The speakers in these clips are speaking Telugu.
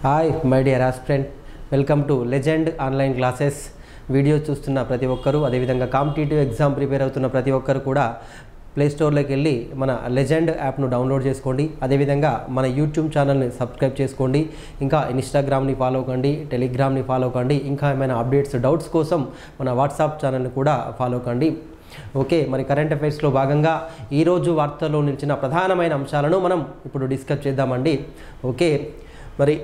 Hi my dear aspirant, welcome to legend online classes. Video చూస్తున్న ప్రతి ఒక్కరూ, అదేవిధంగా కాంపిటేటివ్ ఎగ్జామ్ ప్రిపేర్ అవుతున్న ప్రతి ఒక్కరు కూడా ప్లేస్టోర్లోకి వెళ్ళి మన లెజెండ్ యాప్ను డౌన్లోడ్ చేసుకోండి. అదేవిధంగా మన యూట్యూబ్ ఛానల్ని సబ్స్క్రైబ్ చేసుకోండి. ఇంకా ఇన్స్టాగ్రామ్ని ఫాలో కండి, టెలిగ్రామ్ని ఫాలో కండి. ఇంకా ఏమైనా అప్డేట్స్, డౌట్స్ కోసం మన వాట్సాప్ ఛానల్ని కూడా ఫాలో కండి. ఓకే, మరి కరెంట్ అఫైర్స్లో భాగంగా ఈరోజు వార్తల్లో నిలిచిన ప్రధానమైన అంశాలను మనం ఇప్పుడు డిస్కస్ చేద్దామండి. ఓకే, మరి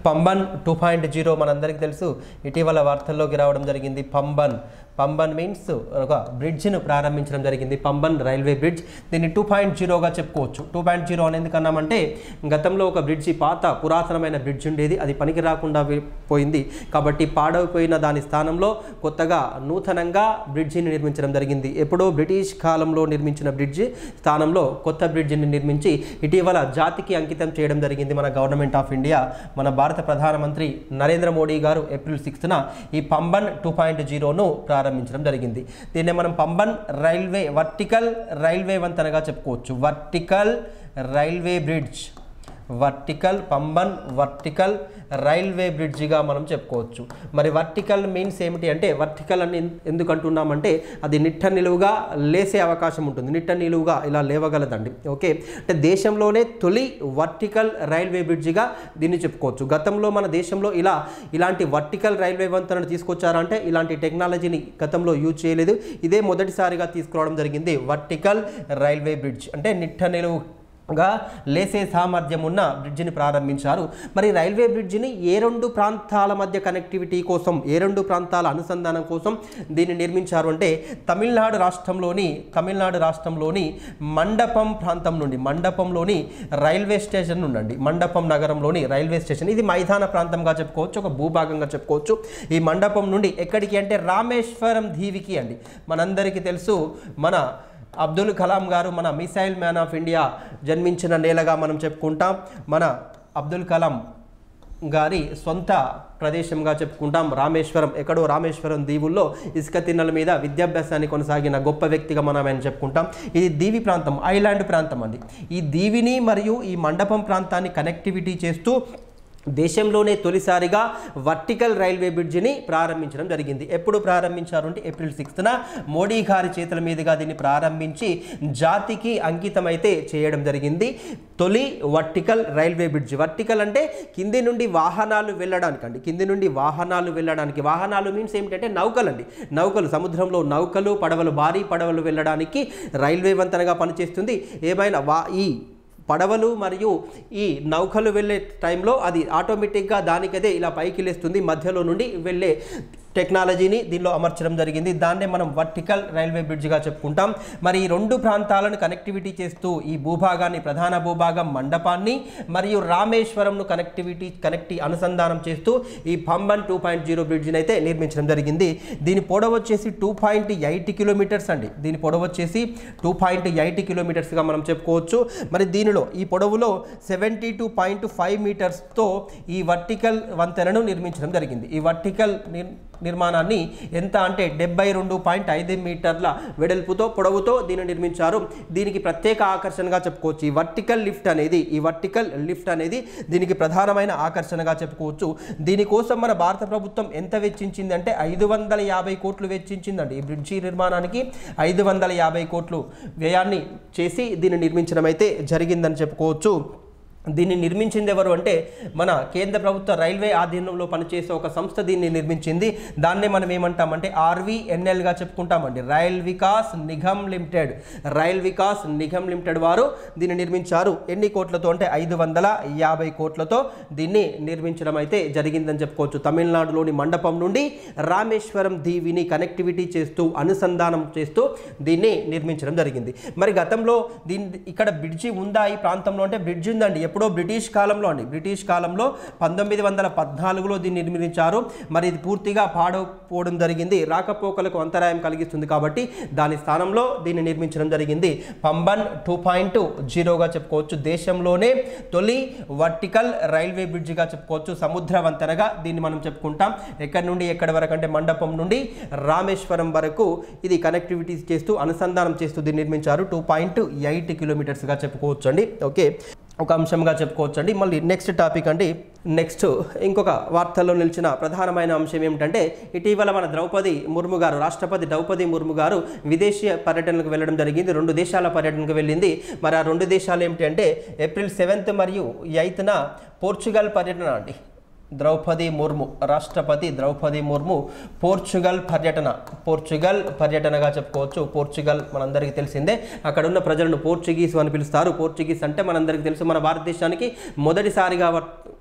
పంబన్ 2.0 మనందరికీ తెలుసు, ఇటీవల వార్తల్లోకి రావడం జరిగింది. పంబన్ మీన్స్ ఒక బ్రిడ్జ్ను ప్రారంభించడం జరిగింది, పంబన్ రైల్వే బ్రిడ్జ్. దీన్ని 2.0గా చెప్పుకోవచ్చు. 2.0 అని ఎందుకన్నామంటే, గతంలో ఒక బ్రిడ్జి, పాత పురాతనమైన బ్రిడ్జ్ ఉండేది, అది పనికి రాకుండా పోయింది. కాబట్టి పాడైపోయిన దాని స్థానంలో కొత్తగా నూతనంగా బ్రిడ్జిని నిర్మించడం జరిగింది. ఎప్పుడో బ్రిటిష్ కాలంలో నిర్మించిన బ్రిడ్జి స్థానంలో కొత్త బ్రిడ్జిని నిర్మించి ఇటీవల జాతికి అంకితం చేయడం జరిగింది మన గవర్నమెంట్ ఆఫ్ ఇండియా. మన భారత ప్రధానమంత్రి నరేంద్ర మోడీ గారు ఏప్రిల్ 6న ఈ పంబన్ 2.0ను ప్రారంభించడం జరిగింది. దీన్నే మనం పంబన్ రైల్వే, వర్టికల్ రైల్వే వంతెనగా చెప్పుకోవచ్చు. Vertical railway bridge, Pamban vertical railway బ్రిడ్జిగా మనం చెప్పుకోవచ్చు. మరి వర్టికల్ మీన్స్ ఏమిటి అంటే, వర్టికల్ అని ఎందుకు అంటున్నామంటే, అది నిట్ట నిలువుగా లేసే అవకాశం ఉంటుంది, నిట్ట నిలువుగా ఇలా లేవగలదండి. ఓకే, అంటే దేశంలోనే తొలి వర్టికల్ రైల్వే బ్రిడ్జిగా దీన్ని చెప్పుకోవచ్చు. గతంలో మన దేశంలో ఇలాంటి వర్టికల్ రైల్వే వంతెనను తీసుకొచ్చారంటే, ఇలాంటి టెక్నాలజీని గతంలో యూజ్ చేయలేదు. ఇదే మొదటిసారిగా తీసుకురావడం జరిగింది. వర్టికల్ రైల్వే బ్రిడ్జ్ అంటే నిట్ట నిలువుగా లేసే సామర్థ్యం ఉన్న బ్రిడ్జిని ప్రారంభించారు. మరి రైల్వే బ్రిడ్జిని ఏ రెండు ప్రాంతాల మధ్య కనెక్టివిటీ కోసం, ఏ రెండు ప్రాంతాల అనుసంధానం కోసం దీన్ని నిర్మించారు అంటే, తమిళనాడు రాష్ట్రంలోని మండపం ప్రాంతం నుండి, మండపంలోని రైల్వే స్టేషన్ నుండి, మండపం నగరంలోని రైల్వే స్టేషన్, ఇది మైదాన ప్రాంతంగా చెప్పుకోవచ్చు, ఒక భూభాగంగా చెప్పుకోవచ్చు. ఈ మండపం నుండి ఎక్కడికి అంటే రామేశ్వరం దీవికి అండి. మనందరికీ తెలుసు, మన అబ్దుల్ కలాం గారు, మన మిసైల్ మ్యాన్ ఆఫ్ ఇండియా జన్మించిన నేలగా మనం చెప్పుకుంటాం. మన అబ్దుల్ కలాం గారి సొంత ప్రదేశంగా చెప్పుకుంటాం రామేశ్వరం. ఎక్కడో రామేశ్వరం దీవుల్లో ఇసుక తిన్నెల మీద విద్యాభ్యాసాన్ని కొనసాగిన గొప్ప వ్యక్తిగా మనం ఆయన చెప్పుకుంటాం. ఇది దీవి ప్రాంతం, ఐలాండ్ ప్రాంతం అండి. ఈ దీవిని మరియు ఈ మండపం ప్రాంతాన్ని కనెక్టివిటీ చేస్తూ దేశంలోనే తొలిసారిగా వర్టికల్ రైల్వే బ్రిడ్జిని ప్రారంభించడం జరిగింది. ఎప్పుడు ప్రారంభించారు అంటే, ఏప్రిల్ 6న మోడీ గారి చేతుల మీదుగా దీన్ని ప్రారంభించి జాతికి అంకితమైతే చేయడం జరిగింది. తొలి వర్టికల్ రైల్వే బ్రిడ్జ్. వర్టికల్ అంటే కింది నుండి వాహనాలు వెళ్ళడానికి అండి, కింది నుండి వాహనాలు వెళ్ళడానికి. వాహనాలు మీన్స్ ఏమిటంటే నౌకలు అండి, నౌకలు, సముద్రంలో నౌకలు, పడవలు, భారీ పడవలు వెళ్ళడానికి రైల్వే వంతెనగా పనిచేస్తుంది. ఏమైనా ఈ పడవలు మరియు ఈ నౌకలు వెళ్ళే టైంలో అది ఆటోమేటిక్గా దానికదే ఇలా పైకి లేస్తుంది. మధ్యలో నుండి వెళ్ళే టెక్నాలజీని దీనిలో అమర్చడం జరిగింది. దాన్నే మనం వర్టికల్ రైల్వే బ్రిడ్జ్గా చెప్పుకుంటాం. మరి ఈ రెండు ప్రాంతాలను కనెక్టివిటీ చేస్తూ ఈ భూభాగాన్ని, ప్రధాన భూభాగం మండపాన్ని మరియు రామేశ్వరంను అనుసంధానం చేస్తూ ఈ పంబన్ 2.0 బ్రిడ్జిని అయితే నిర్మించడం జరిగింది. దీని పొడవు వచ్చేసి 2.8 కిలోమీటర్స్ అండి. దీని పొడవు వచ్చేసి 2.8 కిలోమీటర్స్గా మనం చెప్పుకోవచ్చు. మరి దీనిలో ఈ పొడవులో 72.5 మీటర్స్తో ఈ వర్టికల్ వంతెనను నిర్మించడం జరిగింది. ఈ వర్టికల్ నిర్మాణాన్ని ఎంత అంటే 72.5 మీటర్ల వెడల్పుతో, పొడవుతో దీన్ని నిర్మించారు. దీనికి ప్రత్యేక ఆకర్షణగా చెప్పుకోవచ్చు. ఈ వర్టికల్ లిఫ్ట్ అనేది దీనికి ప్రధానమైన ఆకర్షణగా చెప్పుకోవచ్చు. దీనికోసం మన భారత ప్రభుత్వం ఎంత వెచ్చించింది అంటే 550 కోట్లు వెచ్చించిందండి. ఈ బ్రిడ్జి నిర్మాణానికి 550 కోట్లు వ్యయాన్ని చేసి దీన్ని నిర్మించడం అయితే జరిగిందని చెప్పుకోవచ్చు. దీన్ని నిర్మించింది ఎవరు అంటే, మన కేంద్ర ప్రభుత్వ రైల్వే ఆధీనంలో పనిచేసే ఒక సంస్థ దీన్ని నిర్మించింది. దాన్నే మనం ఏమంటామంటే RVNLగా చెప్పుకుంటామండి, రైల్ వికాస్ నిగమ్ లిమిటెడ్ వారు దీన్ని నిర్మించారు. ఎన్ని కోట్లతో అంటే 550 కోట్లతో దీన్ని నిర్మించడం అయితే జరిగిందని చెప్పుకోవచ్చు. తమిళనాడులోని మండపం నుండి రామేశ్వరం దీవిని కనెక్టివిటీ చేస్తూ, అనుసంధానం చేస్తూ దీన్ని నిర్మించడం జరిగింది. మరి గతంలో ఇక్కడ బ్రిడ్జి ఉందా ఈ ప్రాంతంలో అంటే, బ్రిడ్జి ఉందండి. ఎప్పుడో బ్రిటిష్ కాలంలో 1914లో దీన్ని నిర్మించారు. మరి ఇది పూర్తిగా పాడైపోవడం జరిగింది, రాకపోకలకు అంతరాయం కలిగిస్తుంది. కాబట్టి దాని స్థానంలో దీన్ని నిర్మించడం జరిగింది. పంబన్ 2.0గా చెప్పుకోవచ్చు. దేశంలోనే తొలి వర్టికల్ రైల్వే బ్రిడ్జిగా చెప్పుకోవచ్చు. సముద్ర వంతెనగా దీన్ని మనం చెప్పుకుంటాం. ఎక్కడి నుండి ఎక్కడి వరకు అంటే, మండపం నుండి రామేశ్వరం వరకు ఇది కనెక్టివిటీ చేస్తూ, అనుసంధానం చేస్తూ దీన్ని నిర్మించారు. 2.8 కిలోమీటర్స్గా చెప్పుకోవచ్చు అండి. ఓకే, ఒక అంశంగా చెప్పుకోవచ్చు అండి. మళ్ళీ నెక్స్ట్ టాపిక్ అండి. నెక్స్ట్ ఇంకొక వార్తల్లో నిలిచిన ప్రధానమైన అంశం ఏమిటంటే ఇటీవల మన ద్రౌపది ముర్ము గారు, రాష్ట్రపతి ద్రౌపది ముర్ము గారు విదేశీ పర్యటనకు వెళ్ళడం జరిగింది. 2 దేశాల పర్యటనకు వెళ్ళింది. మరి ఆ 2 దేశాలు ఏమిటి అంటే ఏప్రిల్ 7th మరియు 8th పోర్చుగల్ పర్యటన అండి. ద్రౌపది ముర్ము, రాష్ట్రపతి ద్రౌపది ముర్ము పోర్చుగల్ పర్యటనగా చెప్పుకోవచ్చు. పోర్చుగల్ మనందరికీ తెలిసిందే. అక్కడ ఉన్న ప్రజలను పోర్చుగీస్ అని పిలుస్తారు. పోర్చుగీస్ అంటే మనందరికీ తెలుసు, మన భారతదేశానికి మొదటిసారిగా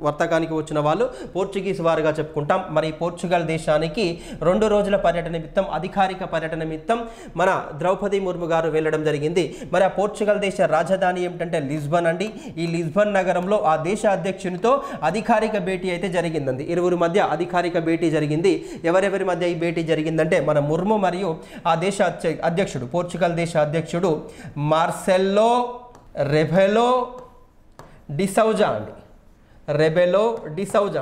వర్తకానికి వచ్చిన వాళ్ళు పోర్చుగీస్ వారుగా చెప్పుకుంటాం. మరి పోర్చుగల్ దేశానికి 2 రోజుల పర్యటన నిమిత్తం, అధికారిక పర్యటన నిమిత్తం మన ద్రౌపది ముర్ము గారు వెళ్ళడం జరిగింది. మరి ఆ పోర్చుగల్ దేశ రాజధాని ఏమిటంటే లిస్బన్ అండి. ఈ లిస్బన్ నగరంలో ఆ దేశ అధ్యక్షునితో అధికారిక భేటీ అయితే జరిగిందండి. ఇరువురి మధ్య అధికారిక భేటీ జరిగింది. ఎవరెవరి మధ్య ఈ భేటీ జరిగిందంటే మన ముర్ము మరియు ఆ దేశ అధ్యక్షుడు, పోర్చుగల్ దేశ అధ్యక్షుడు మార్సెల్లో రెబెలో డిసౌజా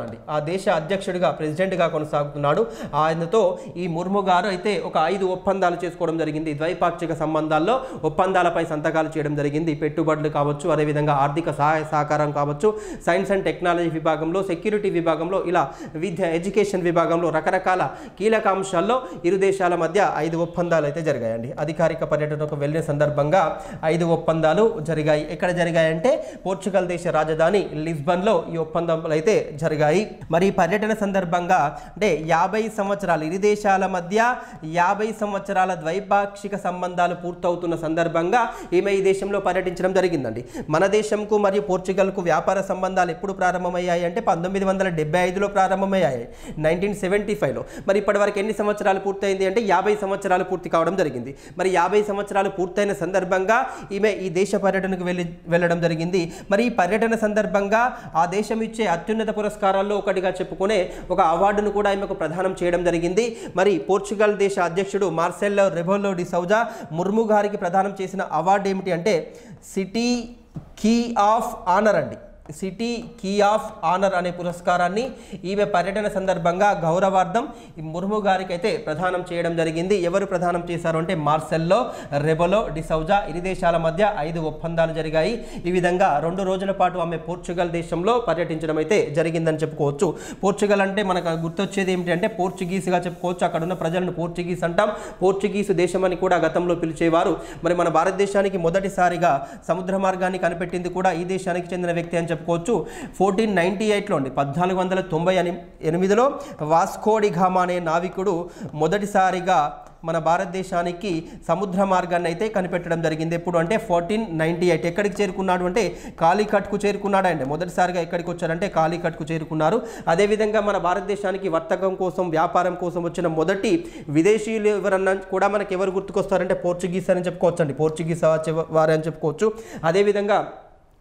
అండి. ఆ దేశ అధ్యక్షుడిగా, ప్రెసిడెంట్గా కొనసాగుతున్నాడు. ఆయనతో ఈ ముర్ము గారు అయితే ఒక 5 ఒప్పందాలు చేసుకోవడం జరిగింది. ద్వైపాక్షిక సంబంధాల్లో ఒప్పందాలపై సంతకాలు చేయడం జరిగింది. పెట్టుబడులు కావచ్చు, అదేవిధంగా ఆర్థిక సహాయ సహకారం కావచ్చు, సైన్స్ అండ్ టెక్నాలజీ విభాగంలో, సెక్యూరిటీ విభాగంలో, ఇలా విద్య ఎడ్యుకేషన్ విభాగంలో రకరకాల కీలక అంశాల్లో ఇరు దేశాల మధ్య 5 ఒప్పందాలు అయితే జరిగాయండి. అధికారిక పర్యటనకు వెళ్ళిన సందర్భంగా 5 ఒప్పందాలు జరిగాయి. ఎక్కడ జరిగాయంటే పోర్చుగల్ దేశ రాజధాని లిస్బన్లో ఈ ఒప్పందాలు అయితే జరిగాయి. మరి ఈ పర్యటన సందర్భంగా అంటే 50 సంవత్సరాలు, ఇరు దేశాల మధ్య 50 సంవత్సరాల ద్వైపాక్షిక సంబంధాలు పూర్తవుతున్న సందర్భంగా ఈమె ఈ దేశంలో పర్యటించడం జరిగిందండి. మన దేశంకు మరియు పోర్చుగల్కు వ్యాపార సంబంధాలు ఎప్పుడు ప్రారంభమయ్యాయి అంటే 1975లో ప్రారంభమయ్యాయి, 1975లో. మరి ఇప్పటివరకు ఎన్ని సంవత్సరాలు పూర్తయింది అంటే 50 సంవత్సరాలు పూర్తి కావడం జరిగింది. మరి 50 సంవత్సరాలు పూర్తయిన సందర్భంగా ఈమె ఈ దేశ పర్యటనకు వెళ్ళడం జరిగింది. మరి ఈ పర్యటన సందర్భంగా ఆ దేశం ఇచ్చే అత్యున్నత పురస్కారాల్లో ఒకటిగా చెప్పుకునే ఒక అవార్డును కూడా ఈమెకు ప్రదానం చేయడం జరిగింది. మరి పోర్చుగల్ దేశ అధ్యక్షుడు మార్సెల్లో రెబెలో డిసౌజా ముర్ము గారికి ప్రదానం చేసిన అవార్డు ఏమిటి అంటే సిటీ కీ ఆఫ్ ఆనర్ అండి. సిటీ కీ ఆఫ్ ఆనర్ అనే పురస్కారాన్ని ఈమె పర్యటన సందర్భంగా గౌరవార్థం ఈ ముర్ము గారికి అయితే ప్రదానం చేయడం జరిగింది. ఎవరు ప్రదానం చేశారు అంటే మార్సెల్లో రెబెలో డిసౌజా. ఇరు దేశాల మధ్య 5 ఒప్పందాలు జరిగాయి. ఈ విధంగా 2 రోజుల పాటు ఆమె పోర్చుగల్ దేశంలో పర్యటించడం అయితే జరిగిందని చెప్పుకోవచ్చు. పోర్చుగల్ అంటే మనకు గుర్తొచ్చేది ఏమిటి అంటే పోర్చుగీస్గా చెప్పుకోవచ్చు. అక్కడ ఉన్న ప్రజలను పోర్చుగీస్ అంటాం. పోర్చుగీసు దేశం అని కూడా గతంలో పిలిచేవారు. మరి మన భారతదేశానికి మొదటిసారిగా సముద్ర మార్గాన్ని కనిపెట్టింది కూడా ఈ దేశానికి చెందిన వ్యక్తి అని చెప్పుకోవచ్చు. 1498లో అండి, 1498లో వాస్కో డి గామా అనే నావికుడు మొదటిసారిగా మన భారతదేశానికి సముద్ర మార్గాన్ని అయితే కనిపెట్టడం జరిగింది. ఎప్పుడు అంటే 1498. ఎక్కడికి చేరుకున్నాడు అంటే కాలికట్కు చేరుకున్నాడు అండి. మొదటిసారిగా ఎక్కడికి వచ్చారంటే కాలికట్కు చేరుకున్నారు. అదేవిధంగా మన భారతదేశానికి వర్తకం కోసం, వ్యాపారం కోసం వచ్చిన మొదటి విదేశీయులు ఎవరన్నా కూడా మనకి ఎవరు గుర్తుకొస్తారంటే పోర్చుగీస్ అని చెప్పుకోవచ్చు అండి. పోర్చుగీస్ వారు అని చెప్పుకోవచ్చు. అదేవిధంగా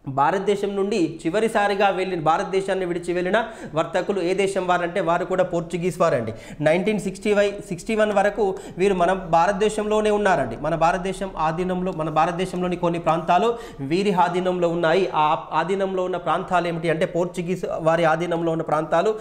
భారతదేశం నుండి చివరిసారిగా భారతదేశాన్ని విడిచి వెళ్ళిన వర్తకులు ఏ దేశం వారంటే వారు కూడా పోర్చుగీస్ వారండి. 1961 వరకు వీరు మన భారతదేశంలోనే ఉన్నారండి. మన భారతదేశంలోని కొన్ని ప్రాంతాలు వీరి ఆధీనంలో ఉన్నాయి. ఆ ఆధీనంలో ఉన్న ప్రాంతాలు ఏమిటి అంటే పోర్చుగీస్ వారి ఆధీనంలో ఉన్న ప్రాంతాలు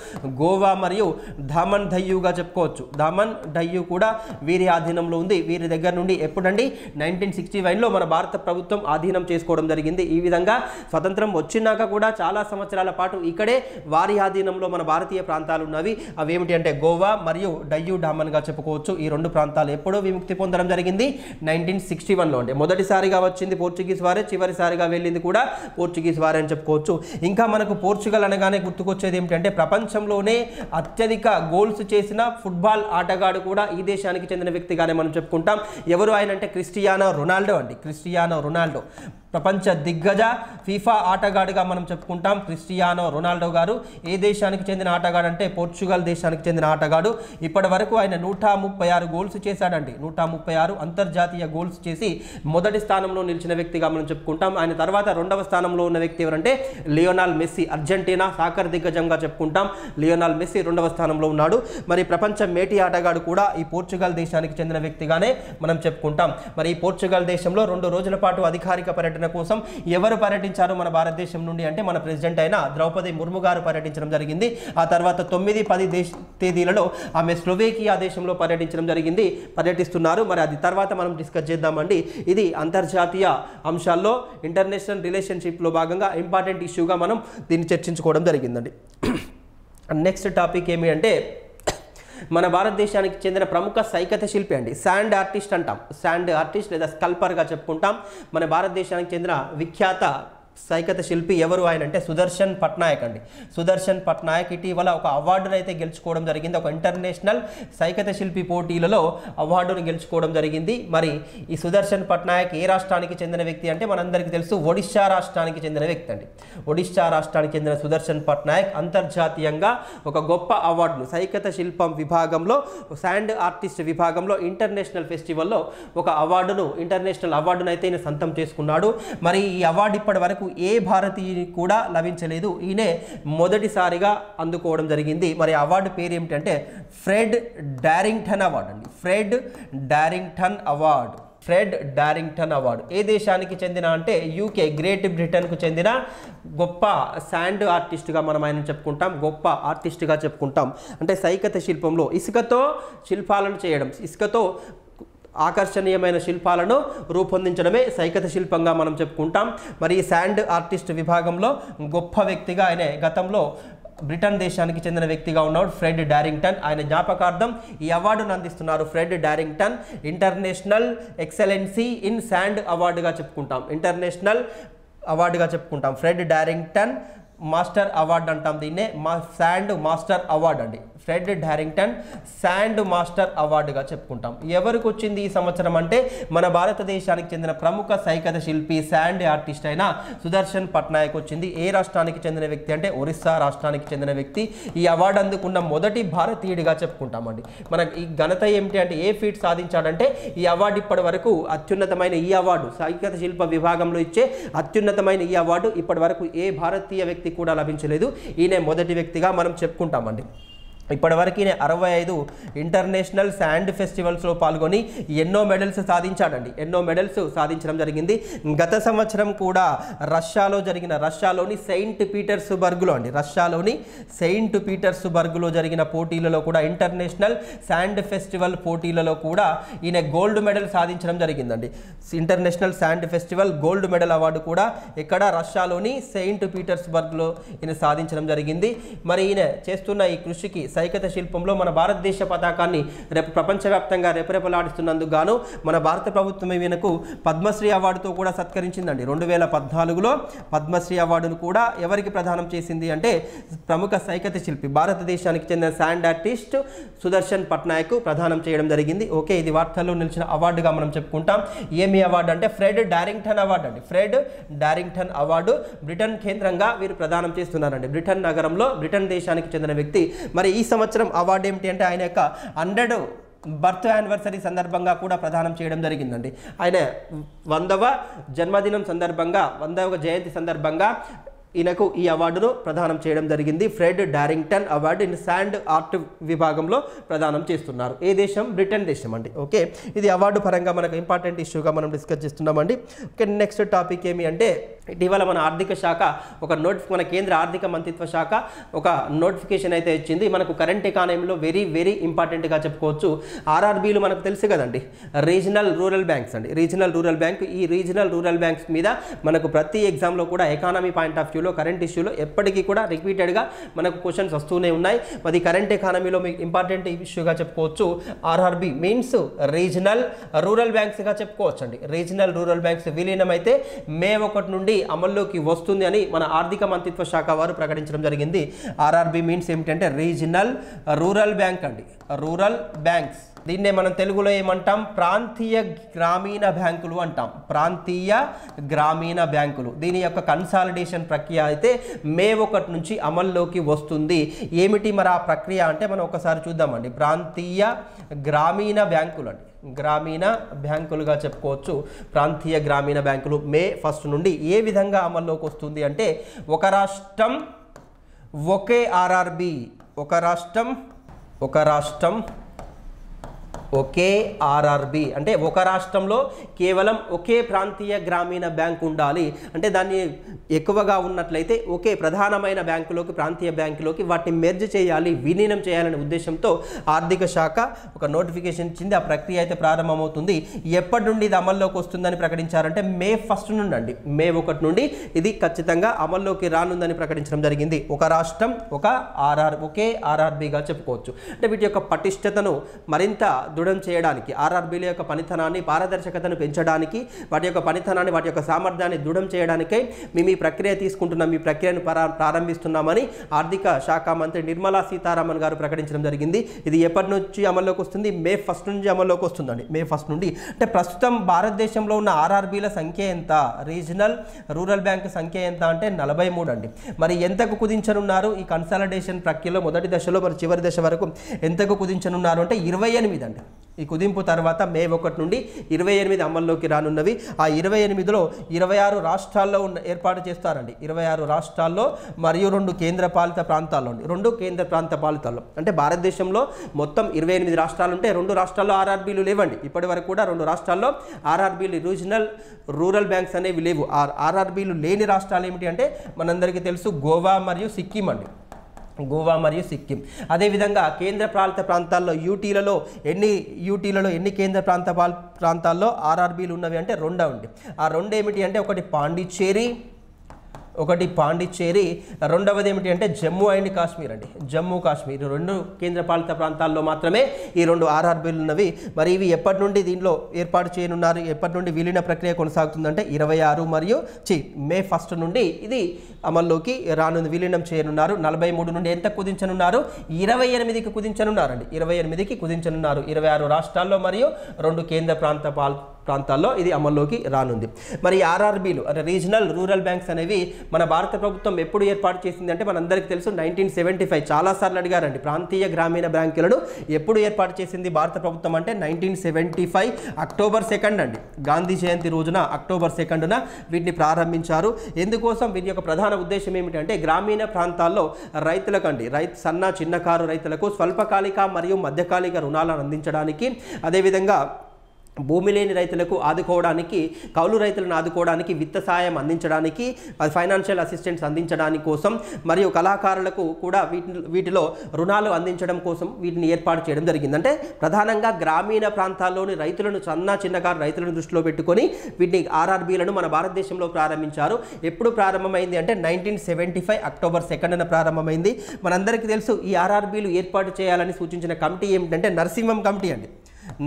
గోవా మరియు దామన్ దయ్యూగా చెప్పుకోవచ్చు. దామన్ దయ్యూ కూడా వీరి ఆధీనంలో ఉంది. వీరి దగ్గర నుండి ఎప్పుడండి 1961లో మన భారత ప్రభుత్వం ఆధీనం చేసుకోవడం జరిగింది. ఈ విధంగా స్వతంత్రం వచ్చినాక కూడా చాలా సంవత్సరాల పాటు ఇక్కడే వారి ఆధీనంలో మన భారతీయ ప్రాంతాలు ఉన్నవి. అవేమిటి అంటే గోవా మరియు డయ్యూ డామన్గా చెప్పుకోవచ్చు. ఈ 2 ప్రాంతాలు ఎప్పుడో విముక్తి పొందడం జరిగింది 1961లో అండి. మొదటిసారిగా వచ్చింది పోర్చుగీస్ వారే, చివరిసారిగా వెళ్ళింది కూడా పోర్చుగీస్ వారే అని చెప్పుకోవచ్చు. ఇంకా మనకు పోర్చుగల్ అనగానే గుర్తుకొచ్చేది ఏమిటంటే ప్రపంచంలోనే అత్యధిక గోల్స్ చేసిన ఫుట్బాల్ ఆటగాడు కూడా ఈ దేశానికి చెందిన వ్యక్తిగానే మనం చెప్పుకుంటాం. ఎవరు ఆయన అంటే క్రిస్టియానో రొనాల్డో అండి. క్రిస్టియానో రొనాల్డో ప్రపంచ దిగ్గజ ఫీఫా ఆటగాడిగా మనం చెప్పుకుంటాం. క్రిస్టియానో రొనాల్డో గారు ఏ దేశానికి చెందిన ఆటగాడు అంటే పోర్చుగల్ దేశానికి చెందిన ఆటగాడు. ఇప్పటి వరకు ఆయన 136 గోల్స్ చేశాడండి. 136 అంతర్జాతీయ గోల్స్ చేసి మొదటి స్థానంలో నిలిచిన వ్యక్తిగా మనం చెప్పుకుంటాం. ఆయన తర్వాత 2వ స్థానంలో ఉన్న వ్యక్తి ఎవరంటే లియోనాల్ మెస్సీ. అర్జెంటీనా సాకర్ దిగ్గజంగా చెప్పుకుంటాం. లియోనాల్ మెస్సీ 2వ స్థానంలో ఉన్నాడు. మరి ప్రపంచ మేటి ఆటగాడు కూడా ఈ పోర్చుగల్ దేశానికి చెందిన వ్యక్తిగానే మనం చెప్పుకుంటాం. మరి ఈ పోర్చుగల్ దేశంలో 2 రోజుల పాటు అధికారిక పర్యటన పర్యటన కోసం ఎవరు పర్యటించారు మన భారతదేశం నుండి అంటే మన ప్రెసిడెంట్ అయిన ద్రౌపది ముర్ము గారు పర్యటించడం జరిగింది. ఆ తర్వాత 9-10 తేదీలలో ఆమె స్లోవేకియా దేశంలో పర్యటించడం జరిగింది, పర్యటిస్తున్నారు. మరి అది తర్వాత మనం డిస్కస్ చేద్దామండి. ఇది అంతర్జాతీయ అంశాల్లో ఇంటర్నేషనల్ రిలేషన్షిప్లో భాగంగా ఇంపార్టెంట్ ఇష్యూగా మనం దీన్ని చర్చించుకోవడం జరిగిందండి. నెక్స్ట్ టాపిక్ ఏమి అంటే మన భారతదేశానికి చెందిన ప్రముఖ సైకత శిల్పి అండి, శాండ్ ఆర్టిస్ట్ అంటాం. శాండ్ ఆర్టిస్ట్ లేదా స్కల్పర్గా చెప్పుకుంటాం. మన భారతదేశానికి చెందిన విఖ్యాత సైకత శిల్పి ఎవరు ఆయన అంటే సుదర్శన్ పట్నాయక్ అండి. సుదర్శన్ పట్నాయక్ ఇటీవల ఒక అవార్డును అయితే గెలుచుకోవడం జరిగింది. ఒక ఇంటర్నేషనల్ సైకత శిల్పి పోటీలలో అవార్డును గెలుచుకోవడం జరిగింది. మరి ఈ సుదర్శన్ పట్నాయక్ ఏ రాష్ట్రానికి చెందిన వ్యక్తి అంటే మనందరికీ తెలుసు ఒడిశా రాష్ట్రానికి చెందిన వ్యక్తి అండి. ఒడిశా రాష్ట్రానికి చెందిన సుదర్శన్ పట్నాయక్ అంతర్జాతీయంగా ఒక గొప్ప అవార్డును సైకత శిల్పం విభాగంలో, శాండ్ ఆర్టిస్ట్ విభాగంలో ఇంటర్నేషనల్ ఫెస్టివల్లో ఒక అవార్డును, ఇంటర్నేషనల్ అవార్డును అయితే ఈయన సొంతం చేసుకున్నాడు. మరి ఈ అవార్డు ఇప్పటి వరకు ఏ భారతీయునికి కూడా లభించలేదు. ఈయనే మొదటిసారిగా అందుకోవడం జరిగింది. మరి అవార్డు పేరు ఏమిటంటే ఫ్రెడ్ డారింగ్టన్ అవార్డు అండి. Fred Darrington award. Fred Darrington award ఏ దేశానికి చెందిన అంటే యూకే, గ్రేట్ బ్రిటన్కు చెందిన గొప్ప శాండ్ ఆర్టిస్ట్గా మనం ఆయన చెప్పుకుంటాం, గొప్ప ఆర్టిస్ట్గా చెప్పుకుంటాం. అంటే సైకత శిల్పంలో ఇసుకతో శిల్పాలను చేయడం, ఇసుకతో ఆకర్షణీయమైన శిల్పాలను రూపొందించడమే సైకత శిల్పంగా మనం చెప్పుకుంటాం. మరి ఈ శాండ్ ఆర్టిస్ట్ విభాగంలో గొప్ప వ్యక్తిగా ఆయన గతంలో బ్రిటన్ దేశానికి చెందిన వ్యక్తిగా ఉన్నాడు ఫ్రెడ్ డారింగ్టన్. ఆయన జ్ఞాపకార్థం ఈ అవార్డును అందిస్తున్నారు. Fred Darrington international excellence in sand అవార్డుగా చెప్పుకుంటాం, ఇంటర్నేషనల్ అవార్డుగా చెప్పుకుంటాం. ఫ్రెడ్ డారింగ్టన్ మాస్టర్ అవార్డు అంటాం దీన్నే, శాండ్ మాస్టర్ అవార్డు అండి. ఫ్రెడ్ డారింగ్టన్ శాండ్ మాస్టర్ అవార్డుగా చెప్పుకుంటాం. ఎవరికి వచ్చింది ఈ సంవత్సరం అంటే మన భారతదేశానికి చెందిన ప్రముఖ సైకత శిల్పి శాండ్ ఆర్టిస్ట్ అయిన సుదర్శన్ పట్నాయక్ వచ్చింది. ఏ రాష్ట్రానికి చెందిన వ్యక్తి అంటే ఒరిస్సా రాష్ట్రానికి చెందిన వ్యక్తి. ఈ అవార్డు అందుకున్న మొదటి భారతీయుడిగా చెప్పుకుంటామండి. మనకి ఈ ఘనత ఏమిటి అంటే ఏ ఫీట్ సాధించాడంటే ఈ అవార్డు ఇప్పటి వరకు అత్యున్నతమైన ఈ అవార్డు సైకత శిల్ప విభాగంలో ఇచ్చే అత్యున్నతమైన ఈ అవార్డు ఇప్పటి వరకు ఏ భారతీయ వ్యక్తి కూడా లభించలేదు. ఈయన మొదటి వ్యక్తిగా మనం చెప్పుకుంటామండి. ఇప్పటివరకు ఈయన 65 ఇంటర్నేషనల్ శాండ్ ఫెస్టివల్స్లో పాల్గొని ఎన్నో మెడల్స్ సాధించాడండి, ఎన్నో మెడల్స్ సాధించడం జరిగింది. గత సంవత్సరం కూడా రష్యాలోని సెయింట్ పీటర్స్బర్గ్లో అండి, రష్యాలోని సెయింట్ పీటర్స్బర్గ్లో జరిగిన పోటీలలో కూడా ఇంటర్నేషనల్ శాండ్ ఫెస్టివల్ పోటీలలో కూడా ఈయన గోల్డ్ మెడల్ సాధించడం జరిగిందండి. International sand festival gold medal award కూడా ఇక్కడ రష్యాలోని సెయింట్ పీటర్స్బర్గ్లో ఈయన సాధించడం జరిగింది. మరి ఈయన చేస్తున్న ఈ కృషికి సైకత శిల్పంలో మన భారతదేశ పతాకాన్ని ప్రపంచవ్యాప్తంగా రెపరెపలాడిస్తున్నందుకు గాను మన భారత ప్రభుత్వం ఈయనకు పద్మశ్రీ అవార్డుతో కూడా సత్కరించిందండి. 2014లో పద్మశ్రీ అవార్డును కూడా ఎవరికి ప్రదానం చేసింది అంటే ప్రముఖ సైకత శిల్పి భారతదేశానికి చెందిన శాండ్ ఆర్టిస్ట్ సుదర్శన్ పట్నాయక్ ప్రదానం చేయడం జరిగింది. ఓకే, ఇది వార్తల్లో నిలిచిన అవార్డుగా మనం చెప్పుకుంటాం. ఏమి అవార్డు అంటే ఫ్రెడ్ డారింగ్టన్ అవార్డు అండి. ఫ్రెడ్ డారింగ్టన్ అవార్డు బ్రిటన్ కేంద్రంగా వీరు ప్రదానం చేస్తున్నారండి. బ్రిటన్ నగరంలో, బ్రిటన్ దేశానికి చెందిన వ్యక్తి. మరి ఈ సంవత్సరం అవార్డు ఏమిటి అంటే ఆయన యొక్క 100వ బర్త్ యానివర్సరీ సందర్భంగా కూడా ప్రదానం చేయడం జరిగిందండి. ఆయన 100వ జన్మదినం సందర్భంగా, 100వ జయంతి సందర్భంగా ఈయనకు ఈ అవార్డును ప్రదానం చేయడం జరిగింది. Fred Darrington award in sand art విభాగంలో ప్రదానం చేస్తున్నారు. ఏ దేశం? బ్రిటన్ దేశం అండి. ఓకే, ఇది అవార్డు పరంగా మనకు ఇంపార్టెంట్ ఇష్యూగా మనం డిస్కస్ చేస్తున్నామండి. ఓకే, నెక్స్ట్ టాపిక్ ఏమి అంటే ఇటీవల మన ఆర్థిక శాఖ మన కేంద్ర ఆర్థిక మంత్రిత్వ శాఖ ఒక నోటిఫికేషన్ అయితే ఇచ్చింది. మనకు కరెంట్ ఎకానమీలో వెరీ వెరీ ఇంపార్టెంట్గా చెప్పుకోవచ్చు. ఆర్ఆర్బీలు మనకు తెలుసు కదండి, రీజనల్ రూరల్ బ్యాంక్స్ అండి. రీజనల్ రూరల్ బ్యాంక్, ఈ రీజనల్ రూరల్ బ్యాంక్స్ మీద మనకు ప్రతి ఎగ్జామ్లో కూడా ఎకానమీ పాయింట్ ఆఫ్ వ్యూలో, కరెంట్ ఇష్యూలో ఎప్పటికీ కూడా రిపీటెడ్గా మనకు క్వశ్చన్స్ వస్తూనే ఉన్నాయి. అది కరెంట్ ఎకానమీలో మీకు ఇంపార్టెంట్ ఇష్యూగా చెప్పుకోవచ్చు. ఆర్ఆర్బీ మీన్స్ రీజనల్ రూరల్ బ్యాంక్స్గా చెప్పుకోవచ్చు అండి. రీజనల్ రూరల్ బ్యాంక్స్ విలీనం అయితే మే 1 నుండి అమల్లోకి వస్తుంది అని మన ఆర్థిక మంత్రిత్వ శాఖ వారు ప్రకటించడం జరిగింది. ఆర్ఆర్బీ మీన్స్ ఏమిటంటే రీజనల్ రూరల్ బ్యాంక్ అండి, రూరల్ బ్యాంక్స్. దీన్నే మనం తెలుగులో ఏమంటాం? ప్రాంతీయ గ్రామీణ బ్యాంకులు అంటాం, ప్రాంతీయ గ్రామీణ బ్యాంకులు. దీని యొక్క కన్సాలిడేషన్ ప్రక్రియ అయితే మే 1 నుంచి అమల్లోకి వస్తుంది. ఏమిటి మరి ఆ ప్రక్రియ అంటే మనం ఒకసారి చూద్దామండి. ప్రాంతీయ గ్రామీణ బ్యాంకులు అండి, గ్రామీణ బ్యాంకులుగా చెప్పుకోవచ్చు. ప్రాంతీయ గ్రామీణ బ్యాంకులు మే 1 నుండి ఏ విధంగా అమల్లోకి వస్తుంది అంటే ఒక రాష్ట్రం ఒకే ఆర్ఆర్బీ, ఒక రాష్ట్రం ఒకే ఆర్ఆర్బి అంటే ఒక రాష్ట్రంలో కేవలం ఒకే ప్రాంతీయ గ్రామీణ బ్యాంక్ ఉండాలి, అంటే దాన్ని ఎక్కువగా ఉన్నట్లయితే ఒకే ప్రధానమైన బ్యాంకులోకి ప్రాంతీయ బ్యాంకులోకి వాటిని మెర్జ్ చేయాలి, విలీనం చేయాలనే ఉద్దేశంతో ఆర్థిక శాఖ ఒక నోటిఫికేషన్ ఇచ్చింది. ఆ ప్రక్రియ అయితే ప్రారంభమవుతుంది. ఎప్పటి నుండి ఇది అమల్లోకి వస్తుందని ప్రకటించారంటే మే 1 నుండి అండి, మే 1 నుండి ఇది ఖచ్చితంగా అమల్లోకి రానుందని ప్రకటించడం జరిగింది. ఒక రాష్ట్రం ఒకే ఆర్ఆర్బిగా చెప్పుకోవచ్చు. అంటే వీటి యొక్క పటిష్టతను మరింత దృఢం చేయడానికి, ఆర్ఆర్బీల యొక్క పనితనాన్ని పారదర్శకతను పెంచడానికి, వాటి యొక్క పనితనాన్ని వాటి యొక్క సామర్థ్యాన్ని దృఢం చేయడానికై మేము ఈ ప్రక్రియ తీసుకుంటున్నాం, ఈ ప్రక్రియను ప్రారంభిస్తున్నామని ఆర్థిక శాఖ మంత్రి నిర్మలా సీతారామన్ గారు ప్రకటించడం జరిగింది. ఇది ఎప్పటి నుంచి అమల్లోకి వస్తుంది? మే 1 నుంచి అమల్లోకి వస్తుందండి, మే 1 నుండి. అంటే ప్రస్తుతం భారతదేశంలో ఉన్న ఆర్ఆర్బీల సంఖ్య ఎంత, రీజనల్ రూరల్ బ్యాంక్ సంఖ్య ఎంత అంటే 43 అండి. మరి ఎంతకు కుదించనున్నారు ఈ కన్సాలిడేషన్ ప్రక్రియలో? మొదటి దశలో మరి చివరి దశ వరకు ఎంతకు కుదించనున్నారు అంటే 28 అండి. ఈ కుదింపు తర్వాత మే 1 నుండి 28 అమల్లోకి రానున్నవి. ఆ 28లో 26 రాష్ట్రాల్లో ఏర్పాటు చేస్తారండి. 26 రాష్ట్రాల్లో మరియు 2 కేంద్ర పాలిత ప్రాంతాల్లో, 2 కేంద్ర ప్రాంత పాలితాల్లో. అంటే భారతదేశంలో మొత్తం 28 రాష్ట్రాలు ఉంటే 2 రాష్ట్రాల్లో ఆర్ఆర్బీలు లేవండి. ఇప్పటి వరకు కూడా 2 రాష్ట్రాల్లో ఆర్ఆర్బీలు రీజనల్ రూరల్ బ్యాంక్స్ అనేవి లేవు. ఆర్ఆర్బీలు లేని రాష్ట్రాలు ఏమిటి అంటే మనందరికీ తెలుసు, గోవా మరియు సిక్కిం అండి, గోవా మరియు సిక్కిం. అదేవిధంగా కేంద్ర పాలిత ప్రాంతాల్లో యూటీలలో ఎన్ని కేంద్ర ప్రాంతాల్లో ఆర్ఆర్బీలు ఉన్నవి అంటే 2 అండి. ఆ 2 ఏమిటి అంటే ఒకటి పాండిచ్చేరి, రెండవది ఏమిటి అంటే జమ్మూ అండ్ కాశ్మీర్ అండి, జమ్మూ కాశ్మీర్. 2 కేంద్ర పాలిత ప్రాంతాల్లో మాత్రమే ఈ 2 ఆర్ఆర్బీలు ఉన్నవి. మరి ఇవి ఎప్పటి నుండి దీనిలో ఏర్పాటు చేయనున్నారు, ఎప్పటి నుండి విలీన ప్రక్రియ కొనసాగుతుందంటే 26 మరియు మే 1 నుండి ఇది అమల్లోకి రానుంది, విలీనం చేయనున్నారు. 43 నుండి ఎంత కుదించనున్నారు? 28కి కుదించనున్నారండి, 28కి కుదించనున్నారు. 26 రాష్ట్రాల్లో మరియు 2 కేంద్ర ప్రాంతాల్లో ఇది అమల్లోకి రానుంది. మరి ఆర్ఆర్బీలు అంటే రీజనల్ రూరల్ బ్యాంక్స్ అనేవి మన భారత ప్రభుత్వం ఎప్పుడు ఏర్పాటు చేసింది అంటే మనందరికీ తెలుసు 1975. చాలాసార్లు అడిగారండి, ప్రాంతీయ గ్రామీణ బ్యాంకులను ఎప్పుడు ఏర్పాటు చేసింది భారత ప్రభుత్వం అంటే 1975 అక్టోబర్ 2 అండి, గాంధీ జయంతి రోజున అక్టోబర్ 2న వీటిని ప్రారంభించారు. ఎందుకోసం? వీటి యొక్క ప్రధాన ఉద్దేశం ఏమిటంటే గ్రామీణ ప్రాంతాల్లో రైతులకండి, సన్న చిన్నకారు రైతులకు స్వల్పకాలిక మరియు మధ్యకాలిక రుణాలను అందించడానికి, అదేవిధంగా భూమి లేని రైతులకు ఆదుకోవడానికి, కౌలు రైతులను ఆదుకోవడానికి, విత్త సాయం అందించడానికి, ఫైనాన్షియల్ అసిస్టెన్స్ అందించడానికి కోసం, మరియు కళాకారులకు కూడా వీటిలో రుణాలు అందించడం కోసం వీటిని ఏర్పాటు చేయడం జరిగింది. అంటే ప్రధానంగా గ్రామీణ ప్రాంతాల్లోని రైతులను, చిన్నకారు రైతులను దృష్టిలో పెట్టుకొని వీటిని ఆర్ఆర్బీలను మన భారతదేశంలో ప్రారంభించారు. ఎప్పుడు ప్రారంభమైంది అంటే 1975 అక్టోబర్ 2న ప్రారంభమైంది. మనందరికీ తెలుసు ఈ ఆర్ఆర్బీలు ఏర్పాటు చేయాలని సూచించిన కమిటీ ఏమిటంటే నరసింహం కమిటీ అండి,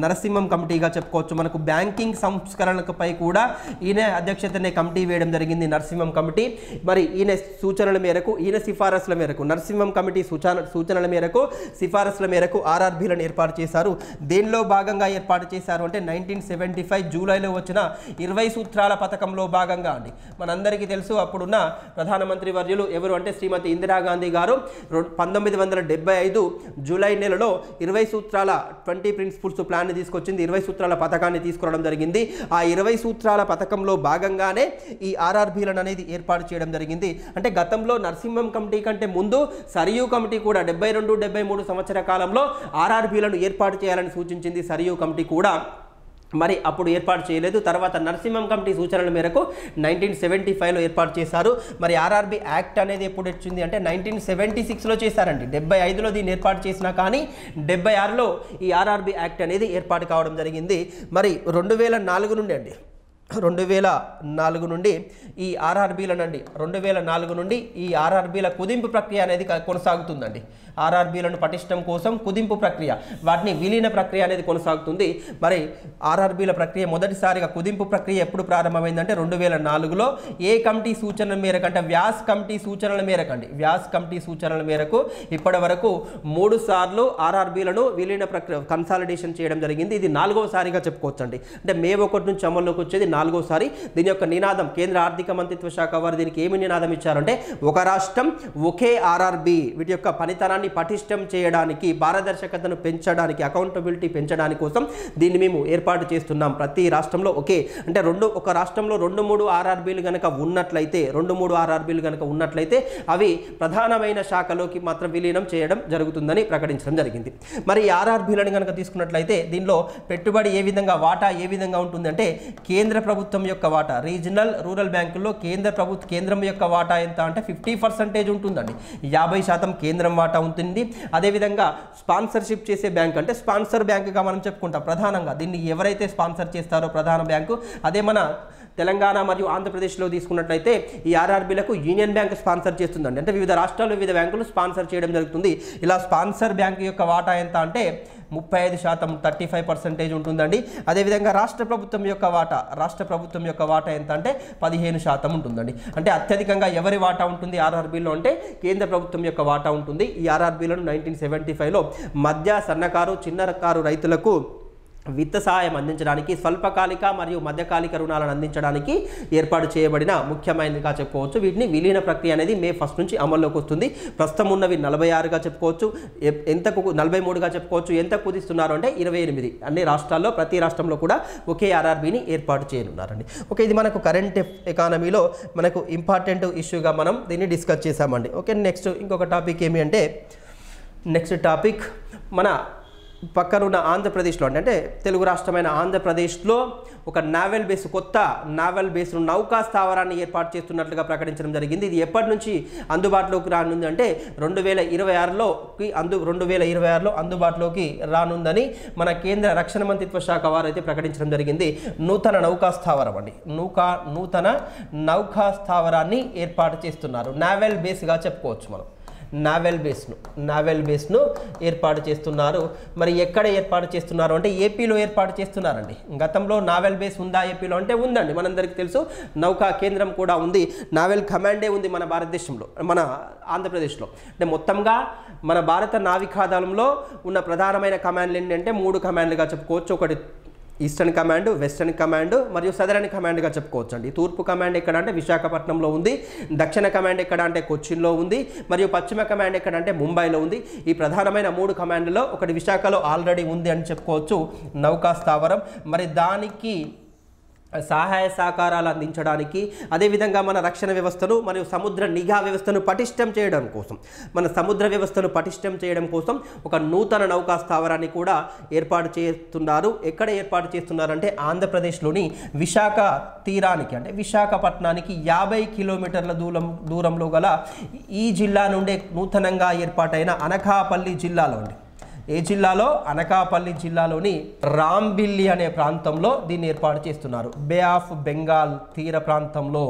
నరసింహం కమిటీగా చెప్పుకోవచ్చు. మనకు బ్యాంకింగ్ సంస్కరణలపై కూడా ఈయన అధ్యక్షతనే కమిటీ వేయడం జరిగింది, నరసింహం కమిటీ. మరి ఈయన సూచనల మేరకు, ఈయన సిఫారసుల మేరకు, నరసింహం కమిటీ సూచనల మేరకు, సిఫారసుల మేరకు ఆర్ఆర్బీలను ఏర్పాటు చేశారు. దేనిలో భాగంగా ఏర్పాటు చేశారు అంటే 1975 జూలైలో వచ్చిన 20 సూత్రాల పథకంలో భాగంగా అండి. మనందరికీ తెలుసు అప్పుడున్న ప్రధానమంత్రి వర్యులు ఎవరు అంటే శ్రీమతి ఇందిరాగాంధీ గారు 1975 జూలై నెలలో 20 సూత్రాల 20 ప్రిన్సిపల్స్ ప్లాన్ని తీసుకొచ్చింది, 20 సూత్రాల పథకాన్ని తీసుకురావడం జరిగింది. ఆ 20 సూత్రాల పథకంలో భాగంగానే ఈ ఆర్ఆర్బీలను అనేది ఏర్పాటు చేయడం జరిగింది. అంటే గతంలో నరసింహం కమిటీ కంటే ముందు సరియు కమిటీ కూడా 72-73 సంవత్సర కాలంలో ఆర్ఆర్బీలను ఏర్పాటు చేయాలని సూచించింది సరియు కమిటీ కూడా. మరి అప్పుడు ఏర్పాటు చేయలేదు. తర్వాత నరసింహం కమిటీ సూచనల మేరకు 1975లో ఏర్పాటు చేశారు. మరి ఆర్ఆర్బీ యాక్ట్ అనేది ఎప్పుడు వచ్చింది అంటే 1976లో చేశారండి. 75లో దీన్ని ఏర్పాటు చేసినా కానీ 76లో ఈ ఆర్ఆర్బీ యాక్ట్ అనేది ఏర్పాటు కావడం జరిగింది. మరి 2004 నుండి అండి, 2004 నుండి ఈ ఆర్ఆర్బీలనండి, 2004 నుండి ఈ ఆర్ఆర్బీల కుదింపు ప్రక్రియ అనేది కొనసాగుతుందండి. ఆర్ఆర్బీలను పటిష్టం కోసం కుదింపు ప్రక్రియ, వాటిని విలీన ప్రక్రియ అనేది కొనసాగుతుంది. మరి ఆర్ఆర్బీల ప్రక్రియ మొదటిసారిగా కుదింపు ప్రక్రియ ఎప్పుడు ప్రారంభమైందంటే 2004లో ఏ కమిటీ సూచనల మేరకు అంటే వ్యాస్ కమిటీ సూచనల మేరకు అండి, వ్యాస్ కమిటీ సూచనల మేరకు ఇప్పటి వరకు 3 సార్లు ఆర్ఆర్బీలను విలీన ప్రక్రియ కన్సాలిడేషన్ చేయడం జరిగింది. ఇది 4వ సారిగా చెప్పుకోవచ్చండి. అంటే మే 1 నుంచి అమల్లోకి వచ్చేది 4వసారి దీని యొక్క నినాదం కేంద్ర ఆర్థిక మంత్రిత్వ శాఖ వారు దీనికి ఏమి నినాదం ఇచ్చారంటే ఒక రాష్ట్రం ఒకే ఆర్ఆర్బి వీటి యొక్క పనితనాన్ని పటిష్టం చేయడానికి పారదర్శకతను పెంచడానికి అకౌంటబిలిటీ పెంచడానికి కోసం దీన్ని మేము ఏర్పాటు చేస్తున్నాం ప్రతి రాష్ట్రంలో ఒకే అంటే ఒక రాష్ట్రంలో 2-3 ఆర్ఆర్బీలు గనక ఉన్నట్లయితే 2-3 ఆర్ఆర్బీలు గనక ఉన్నట్లయితే అవి ప్రధానమైన శాఖలోకి మాత్రం విలీనం చేయడం జరుగుతుందని ప్రకటించడం జరిగింది మరి ఆర్ఆర్బీలను గనక తీసుకున్నట్లయితే దీనిలో పెట్టుబడి ఏ విధంగా వాటా ఏ విధంగా ఉంటుందంటే కేంద్ర ప్రభుత్వం యొక్క వాటా రీజనల్ రూరల్ బ్యాంకుల్లో కేంద్రం యొక్క వాటా ఎంత అంటే 50% ఉంటుందండి 50% కేంద్రం వాటా ఉంటుంది అదేవిధంగా స్పాన్సర్షిప్ చేసే బ్యాంక్ అంటే స్పాన్సర్ బ్యాంకుగా మనం చెప్పుకుంటాం ప్రధానంగా దీన్ని ఎవరైతే స్పాన్సర్ చేస్తారో ప్రధాన బ్యాంకు అదే మన తెలంగాణ మరియు ఆంధ్రప్రదేశ్లో తీసుకున్నట్లయితే ఈ ఆర్ఆర్బీలకు యూనియన్ బ్యాంక్ స్పాన్సర్ చేస్తుందండి అంటే వివిధ రాష్ట్రాల్లో వివిధ బ్యాంకులు స్పాన్సర్ చేయడం జరుగుతుంది ఇలా స్పాన్సర్ బ్యాంక్ యొక్క వాటా ఎంత అంటే 35% 35% ఉంటుందండి అదేవిధంగా రాష్ట్ర ప్రభుత్వం యొక్క వాటా ఎంత అంటే 15% ఉంటుందండి అంటే అత్యధికంగా ఎవరి వాటా ఉంటుంది ఆర్ఆర్బీలో అంటే కేంద్ర ప్రభుత్వం యొక్క వాటా ఉంటుంది ఈ ఆర్ఆర్బీలను 1975లో మధ్య సన్నకారు చిన్నకారు రైతులకు విత్త సహాయం అందించడానికి స్వల్పకాలిక మరియు మధ్యకాలిక రుణాలను అందించడానికి ఏర్పాటు చేయబడిన ముఖ్యమైనదిగా చెప్పుకోవచ్చు వీటిని విలీన ప్రక్రియ అనేది మే 1 నుంచి అమల్లోకి వస్తుంది ప్రస్తుతం ఉన్నవి 46గా చెప్పుకోవచ్చు ఎంతకు 43గా చెప్పుకోవచ్చు ఎంత కుదిస్తున్నారు అంటే 28 అన్ని రాష్ట్రాల్లో ప్రతి రాష్ట్రంలో కూడా ఒకే ఆర్ఆర్బీని ఏర్పాటు చేయనున్నారండి ఓకే ఇది మనకు కరెంట్ ఎకానమీలో మనకు ఇంపార్టెంట్ ఇష్యూగా మనం దీన్ని డిస్కస్ చేసామండి ఓకే నెక్స్ట్ ఇంకొక టాపిక్ ఏమి అంటే నెక్స్ట్ టాపిక్ మన పక్కనున్న ఆంధ్రప్రదేశ్లో అంటే తెలుగు రాష్ట్రమైన ఆంధ్రప్రదేశ్లో ఒక కొత్త నావల్ బేస్ను నౌకా స్థావరాన్ని ఏర్పాటు చేస్తున్నట్లుగా ప్రకటించడం జరిగింది ఇది ఎప్పటి నుంచి అందుబాటులోకి రానుంది అంటే 2026లో అందుబాటులోకి రానుందని మన కేంద్ర రక్షణ మంత్రిత్వ శాఖ వారు అయితే ప్రకటించడం జరిగింది నూతన నౌకా స్థావరం అండి నూతన నౌకా స్థావరాన్ని ఏర్పాటు చేస్తున్నారు నావల్ బేస్గా చెప్పుకోవచ్చు మనం నావల్ బేస్ను ఏర్పాటు చేస్తున్నారు మరి ఎక్కడ ఏర్పాటు చేస్తున్నారు అంటే ఏపీలో ఏర్పాటు చేస్తున్నారండి గతంలో నావల్ బేస్ ఉందా ఏపీలో అంటే ఉందండి మనందరికీ తెలుసు నౌకా కేంద్రం కూడా ఉంది నావల్ కమాండే ఉంది మన భారతదేశంలో మన ఆంధ్రప్రదేశ్లో అంటే మొత్తంగా మన భారత నావికాదళంలో ఉన్న ప్రధానమైన కమాండ్లు ఏంటంటే 3 కమాండ్లుగా చెప్పుకోవచ్చు ఒకటి ఈస్టర్న్ కమాండ్ వెస్టర్న్ కమాండ్ మరియు సదరన్ కమాండ్గా చెప్పుకోవచ్చు అండి తూర్పు కమాండ్ ఎక్కడ అంటే విశాఖపట్నంలో ఉంది దక్షిణ కమాండ్ ఎక్కడ అంటే కొచ్చిన్లో ఉంది మరియు పశ్చిమ కమాండ్ ఎక్కడ అంటే ముంబైలో ఉంది ఈ ప్రధానమైన 3 కమాండ్లలో ఒకటి విశాఖలో ఆల్రెడీ ఉంది అని చెప్పుకోవచ్చు నౌకా స్థావరం మరి దానికి సహాయ సహకారాలు అందించడానికి అదేవిధంగా మన రక్షణ వ్యవస్థను మరియు సముద్ర నిఘా వ్యవస్థను పటిష్టం చేయడం కోసం మన సముద్ర వ్యవస్థను పటిష్టం చేయడం కోసం ఒక నూతన నౌకా స్థావరాన్ని కూడా ఏర్పాటు చేస్తున్నారు ఎక్కడ ఏర్పాటు చేస్తున్నారంటే ఆంధ్రప్రదేశ్లోని విశాఖ తీరానికి అంటే విశాఖపట్నానికి 50 కిలోమీటర్ల దూరంలో గల ఈ జిల్లా నుండే నూతనంగా ఏర్పాటైన అనకాపల్లి జిల్లాలో ఉంది ఏ జిల్లాలో అనకాపల్లి జిల్లాలోని రాంబిల్లి అనే ప్రాంతంలో దీన్ని ఏర్పాటు చేస్తున్నారు బే ఆఫ్ బెంగాల్ తీర ప్రాంతంలో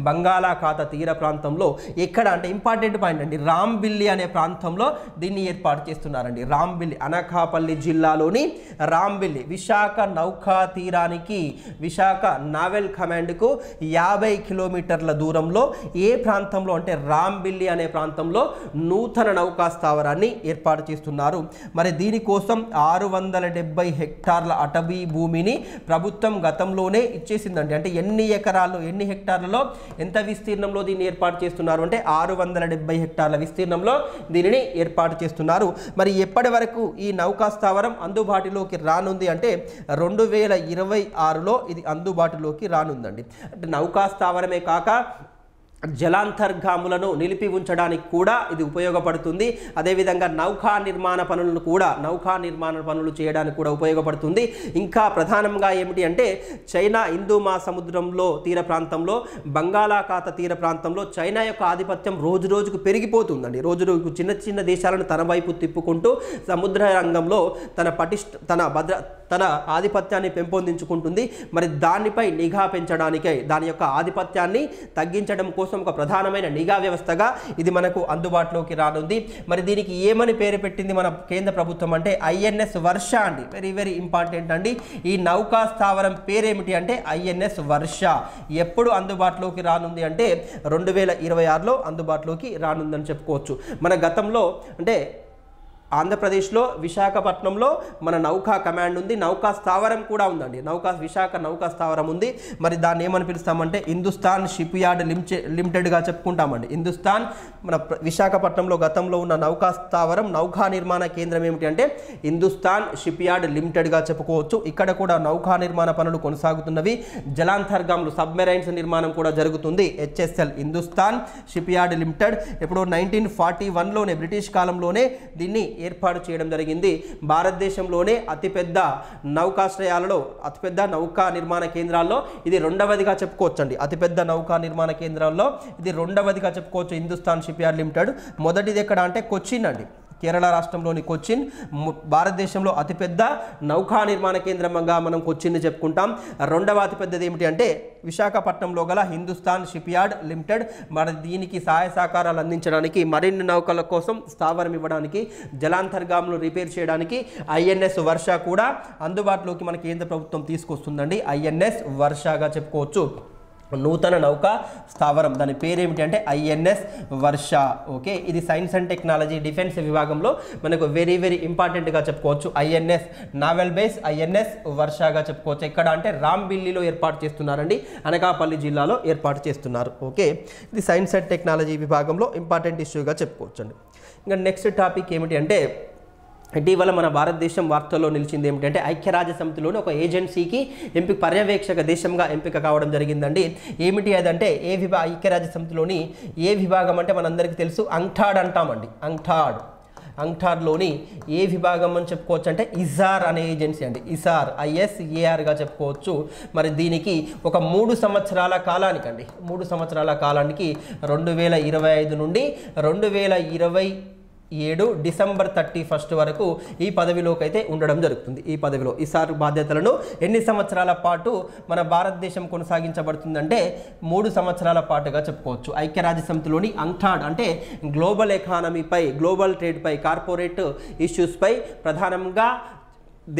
బంగాళాఖాత తీర ప్రాంతంలో ఎక్కడ అంటే ఇంపార్టెంట్ పాయింట్ అండి రాంబిల్లి అనే ప్రాంతంలో దీన్ని ఏర్పాటు చేస్తున్నారండి రాంబిల్లి అనకాపల్లి జిల్లాలోని రాంబిల్లి విశాఖ నౌకా తీరానికి విశాఖ నావల్ కమాండ్కు 50 కిలోమీటర్ల దూరంలో ఏ ప్రాంతంలో అంటే రాంబిల్లి అనే ప్రాంతంలో నూతన నౌకా స్థావరాన్ని ఏర్పాటు చేస్తున్నారు మరి దీనికోసం 670 హెక్టార్ల అటవీ భూమిని ప్రభుత్వం గతంలోనే ఇచ్చేసిందండి అంటే ఎన్ని హెక్టార్లలో ఎంత విస్తీర్ణంలో దీన్ని ఏర్పాటు చేస్తున్నారు అంటే 670 హెక్టార్ల విస్తీర్ణంలో దీనిని ఏర్పాటు చేస్తున్నారు మరి ఎప్పటి వరకు ఈ నౌకా స్థావరం అందుబాటులోకి రానుంది అంటే 2026లో ఇది అందుబాటులోకి రానుంది అంటే నౌకా స్థావరమే కాక జలాంతర్గాములను నిలిపి ఉంచడానికి కూడా ఇది ఉపయోగపడుతుంది అదేవిధంగా నౌకా నిర్మాణ పనులు చేయడానికి కూడా ఉపయోగపడుతుంది ఇంకా ప్రధానంగా ఏమిటి అంటే చైనా హిందూ మహాసముద్రంలో తీర ప్రాంతంలో బంగాళాఖాత తీర ప్రాంతంలో చైనా యొక్క ఆధిపత్యం రోజుకు పెరిగిపోతుందండి రోజుకు చిన్న దేశాలను తన వైపు తిప్పుకుంటూ సముద్ర రంగంలో తన ఆధిపత్యాన్ని పెంపొందించుకుంటుంది మరి దానిపై నిఘా పెంచడానికై దాని యొక్క ఆధిపత్యాన్ని తగ్గించడం కోసం ఒక ప్రధానమైన నిఘా వ్యవస్థగా ఇది మనకు అందుబాటులోకి రానుంది మరి దీనికి ఏమని పేరు పెట్టింది మన కేంద్ర ప్రభుత్వం అంటే INS వర్ష అండి వెరీ ఇంపార్టెంట్ అండి ఈ నౌకా స్థావరం పేరేమిటి అంటే INS వర్ష ఎప్పుడు అందుబాటులోకి రానుంది అంటే 2026లో అందుబాటులోకి రానుందని చెప్పుకోవచ్చు మన గతంలో అంటే ఆంధ్రప్రదేశ్లో విశాఖపట్నంలో మన నౌకా కమాండ్ ఉంది, నౌకా స్థావరం కూడా ఉందండి, విశాఖ నౌకా స్థావరం ఉంది. మరి దాన్ని ఏమని పిలుస్తామంటే హిందుస్థాన్ షిప్ యార్డ్ లిమిటెడ్గా చెప్పుకుంటామండి. హిందుస్థాన్ మన విశాఖపట్నంలో గతంలో ఉన్న నౌకా స్థావరం, నౌకా నిర్మాణ కేంద్రం ఏమిటి అంటే హిందుస్థాన్ షిప్ యార్డ్ లిమిటెడ్గా చెప్పుకోవచ్చు. ఇక్కడ కూడా నౌకా నిర్మాణ పనులు కొనసాగుతున్నవి. జలాంతర్గాములు సబ్మెరైన్స్ నిర్మాణం కూడా జరుగుతుంది. HSL Hindustan ship yard limited ఎప్పుడో 1941లోనే బ్రిటిష్ కాలంలోనే దీన్ని ఏర్పాటు చేయడం జరిగింది. భారతదేశంలోనే అతిపెద్ద నౌకాశ్రయాలలో, అతిపెద్ద నౌకా నిర్మాణ కేంద్రాల్లో ఇది రెండవదిగా చెప్పుకోవచ్చండి. అతిపెద్ద నౌకా నిర్మాణ కేంద్రాల్లో ఇది రెండవదిగా చెప్పుకోవచ్చు హిందుస్థాన్ షిప్ యార్డ్ లిమిటెడ్. మొదటిది ఎక్కడ అంటే కొచ్చిన్ అండి, కేరళ రాష్ట్రంలోని కొచ్చిన్. భారతదేశంలో అతిపెద్ద నౌకా నిర్మాణ కేంద్రంగా మనం కొచ్చిన్ని చెప్పుకుంటాం. రెండవ అతిపెద్దది ఏమిటి అంటే విశాఖపట్నంలో గల హిందుస్థాన్ షిప్ యార్డ్ లిమిటెడ్. మరి దీనికి సహాయ సహకారాలు అందించడానికి, మరిన్ని నౌకల కోసం స్థావరం ఇవ్వడానికి, జలాంతర్గాములు రిపేర్ చేయడానికి INS వర్ష కూడా అందుబాటులోకి మన కేంద్ర ప్రభుత్వం తీసుకొస్తుందండి. INS వర్షగా చెప్పుకోవచ్చు. నూతన నౌకా స్థావరం, దాని పేరు ఏమిటి అంటే INS వర్ష. ఓకే, ఇది సైన్స్ అండ్ టెక్నాలజీ డిఫెన్స్ విభాగంలో మనకు వెరీ ఇంపార్టెంట్గా చెప్పుకోవచ్చు. INS నావల్ బేస్ INS వర్షగా చెప్పుకోవచ్చు. ఎక్కడ అంటే రాంబిల్లిలో ఏర్పాటు చేస్తున్నారండి, అనకాపల్లి జిల్లాలో ఏర్పాటు చేస్తున్నారు. ఓకే, ఇది సైన్స్ అండ్ టెక్నాలజీ విభాగంలో ఇంపార్టెంట్ ఇష్యూగా చెప్పుకోవచ్చు అండి. ఇంకా నెక్స్ట్ టాపిక్ ఏమిటి అంటే ఇటీవల మన భారతదేశం వార్తల్లో నిలిచింది ఏమిటంటే ఐక్యరాజ్య సమితిలోని ఒక ఏజెన్సీకి పర్యవేక్షక దేశంగా ఎంపిక కావడం జరిగిందండి. ఏమిటి అదంటే ఐక్యరాజ్య సమితిలోని ఏ విభాగం అంటే మనందరికీ తెలుసు అంక్టాడ్ అంటామండి. అంక్టాడ్లోని ఏ విభాగం అని చెప్పుకోవచ్చు అంటే ఇసార్ అనే ఏజెన్సీ అండి. ISARగా చెప్పుకోవచ్చు. మరి దీనికి ఒక 3 సంవత్సరాల కాలానికి 2025 నుండి 2027 డిసెంబర్ 31 వరకు ఈ పదవిలోకి అయితే ఉండడం జరుగుతుంది. ఈ పదవిలో ఇసార్ బాధ్యతలను ఎన్ని సంవత్సరాల పాటు మన భారతదేశం కొనసాగించబడుతుందంటే 3 సంవత్సరాల పాటుగా చెప్పుకోవచ్చు. ఐక్యరాజ్య సమితిలోని అంక్టాడ్ అంటే గ్లోబల్ ఎకానమీపై, గ్లోబల్ ట్రేడ్పై, కార్పొరేట్ ఇష్యూస్పై ప్రధానంగా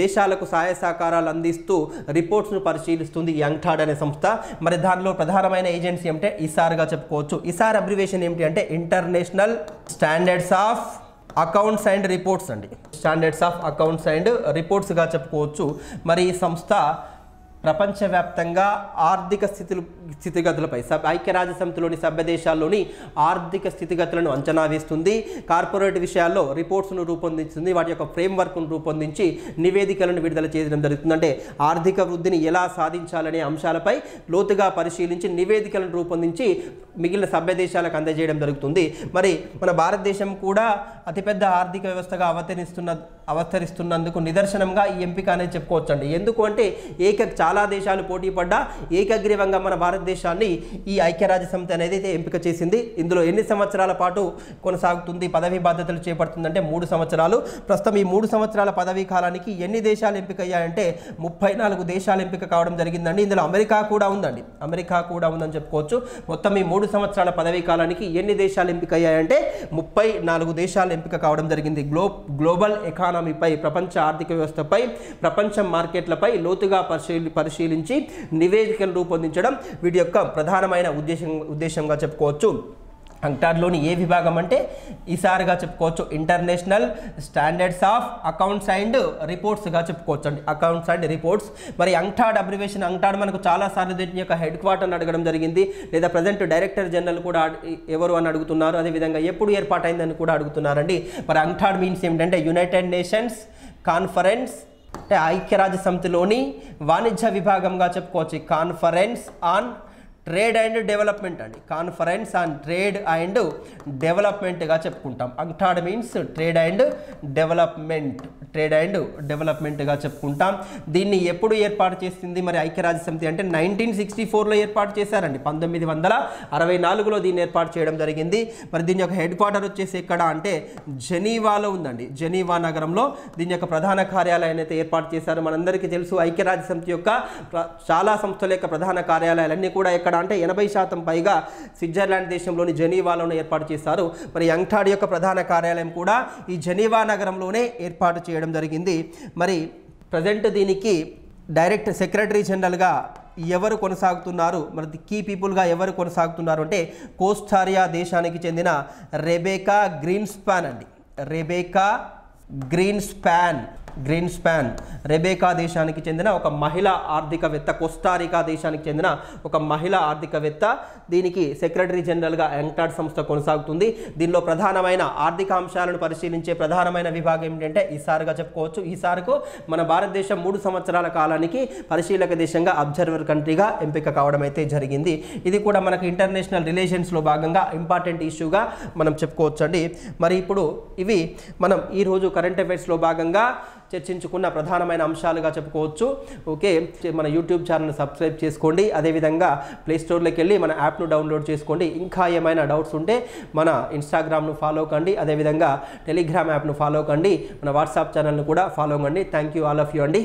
దేశాలకు సహాయ సహకారాలు అందిస్తూ రిపోర్ట్స్ను పరిశీలిస్తుంది ఈ అంక్టాడ్ అనే సంస్థ. మరి దానిలో ప్రధానమైన ఏజెన్సీ అంటే ఇసార్గా చెప్పుకోవచ్చు. ఇసార్ అబ్రివేషన్ ఏమిటి అంటే international standards of accounts and reports అండి. స్టాండర్డ్స్ ఆఫ్ అకౌంట్స్ అండ్ రిపోర్ట్స్గా చెప్పుకోవచ్చు. మరి ఈ సంస్థ ప్రపంచవ్యాప్తంగా ఆర్థిక స్థితిగతులపై ఐక్యరాజ్య సమితిలోని సభ్య దేశాల్లోని ఆర్థిక స్థితిగతులను అంచనా వేస్తుంది. కార్పొరేట్ విషయాల్లో రిపోర్ట్స్ను రూపొందిస్తుంది. వాటి యొక్క ఫ్రేమ్వర్క్ను రూపొందించి నివేదికలను విడుదల చేయడం జరుగుతుంది. అంటే ఆర్థిక వృద్ధిని ఎలా సాధించాలనే అంశాలపై లోతుగా పరిశీలించి నివేదికలను రూపొందించి మిగిలిన సభ్య దేశాలకు అందజేయడం జరుగుతుంది. మరి మన భారతదేశం కూడా అతిపెద్ద ఆర్థిక వ్యవస్థగా అవతరిస్తున్నందుకు నిదర్శనంగా ఈ ఎంపిక అనేది చెప్పుకోవచ్చు అండి. ఎందుకు అంటే చాలా దేశాలు పోటీ పడ్డా ఏకగ్రీవంగా మన భారతదేశాన్ని ఈ ఐక్యరాజ్య సమితి అనేది ఎంపిక చేసింది. ఇందులో ఎన్ని సంవత్సరాల పాటు కొనసాగుతుంది, పదవీ బాధ్యతలు చేపడుతుందంటే 3 సంవత్సరాలు. ప్రస్తుతం ఈ 3 సంవత్సరాల పదవీ కాలానికి ఎన్ని దేశాలు ఎంపిక అయ్యాయంటే 34 దేశాలు ఎంపిక కావడం జరిగిందండి. ఇందులో అమెరికా కూడా ఉందని చెప్పుకోవచ్చు. మొత్తం ఈ 3 సంవత్సరాల పదవీ కాలానికి ఎన్ని దేశాలు ఎంపిక అయ్యాయంటే 34 దేశాలు ఎంపిక కావడం జరిగింది. గ్లోబల్ ఎకానమీపై, ప్రపంచ ఆర్థిక వ్యవస్థపై, ప్రపంచ మార్కెట్లపై లోతుగా పరిశీలించి నివేదికలు రూపొందించడం వీటి యొక్క ప్రధానమైన ఉద్దేశంగా చెప్పుకోవచ్చు. అంక్టాడ్లోని ఏ విభాగం అంటే ఇసార్గా చెప్పుకోవచ్చు. International standards of accounts and రిపోర్ట్స్గా చెప్పుకోవచ్చు అండి. Accounts and reports. మరి అంక్టాడ్ అబ్రివేషన్, అంక్టాడ్ మనకు చాలాసార్లు దీని యొక్క హెడ్ క్వార్టర్ని అడగడం జరిగింది, లేదా ప్రజెంట్ డైరెక్టర్ జనరల్ కూడా ఎవరు అని అడుగుతున్నారు. అదేవిధంగా ఎప్పుడు ఏర్పాటైందని కూడా అడుగుతున్నారండి. మరి అంక్టాడ్ మీన్స్ ఏమిటంటే యునైటెడ్ నేషన్స్ కాన్ఫరెన్స్, అంటే ఐక్యరాజ్య సమితిలోని వాణిజ్య విభాగంగా చెప్పుకోవచ్చు. Conference on trade and development అండి. కాన్ఫరెన్స్ ఆన్ ట్రేడ్ అండ్ డెవలప్మెంట్గా చెప్పుకుంటాం. అంక్టాడ్ మీన్స్ ట్రేడ్ అండ్ డెవలప్మెంట్గా చెప్పుకుంటాం. దీన్ని ఎప్పుడు ఏర్పాటు చేసింది మరి ఐక్యరాజ్య సమితి అంటే 1964లో ఏర్పాటు చేశారండి. 1964లో దీన్ని ఏర్పాటు చేయడం జరిగింది. మరి దీని యొక్క హెడ్ క్వార్టర్ వచ్చేసి ఎక్కడ అంటే జెనీవాలో ఉందండి. జెనీవా నగరంలో దీని యొక్క ప్రధాన కార్యాలయాన్ని అయితే ఏర్పాటు చేశారు. మనందరికీ తెలుసు ఐక్యరాజ్య సమితి యొక్క చాలా సంస్థల యొక్క ప్రధాన కార్యాలయాలన్నీ కూడా ఎక్కడ అంటే 80% పైగా స్విట్జర్లాండ్ దేశంలోని జెనీవాలోనే ఏర్పాటు చేశారు. మరి అంక్టాడ్ యొక్క ప్రధాన కార్యాలయం కూడా ఈ జెనీవా నగరంలోనే ఏర్పాటు చేయడం జరిగింది. మరి ప్రజెంట్ దీనికి డైరెక్ట్ సెక్రటరీ జనరల్గా ఎవరు కొనసాగుతున్నారు, మరి కీ పీపుల్గా ఎవరు కొనసాగుతున్నారు అంటే కోస్టారియా దేశానికి చెందిన రెబేకా గ్రీన్స్పాన్ అండి. రెబేకా గ్రీన్ స్పాన్ రెబేకా దేశానికి చెందిన ఒక మహిళా ఆర్థికవేత్త, కోస్టారికా దేశానికి చెందిన ఒక మహిళా ఆర్థికవేత్త. దీనికి సెక్రటరీ జనరల్గా యాంక్టాడ్ సంస్థ కొనసాగుతుంది. దీనిలో ప్రధానమైన ఆర్థిక అంశాలను పరిశీలించే ప్రధానమైన విభాగం ఏంటంటే ఈసార్గా చెప్పుకోవచ్చు. ఈసార్కు మన భారతదేశం 3 సంవత్సరాల కాలానికి పరిశీలక దేశంగా అబ్జర్వర్ కంట్రీగా ఎంపిక కావడం అయితే జరిగింది. ఇది కూడా మనకు ఇంటర్నేషనల్ రిలేషన్స్లో భాగంగా ఇంపార్టెంట్ ఇష్యూగా మనం చెప్పుకోవచ్చు అండి. మరి ఇప్పుడు ఇవి మనం ఈరోజు కరెంట్ అఫైర్స్లో భాగంగా చర్చించుకున్న ప్రధానమైన అంశాలుగా చెప్పుకోవచ్చు. ఓకే, మన యూట్యూబ్ ఛానల్ సబ్స్క్రైబ్ చేసుకోండి. అదేవిధంగా ప్లేస్టోర్లోకి వెళ్ళి మన యాప్ను డౌన్లోడ్ చేసుకోండి. ఇంకా ఏమైనా డౌట్స్ ఉంటే మన ఇన్స్టాగ్రామ్ను ఫాలో కండి, అదేవిధంగా టెలిగ్రామ్ యాప్ను ఫాలో కండి, మన వాట్సాప్ ఛానల్ను కూడా ఫాలో కండి. Thank you all of you అండి.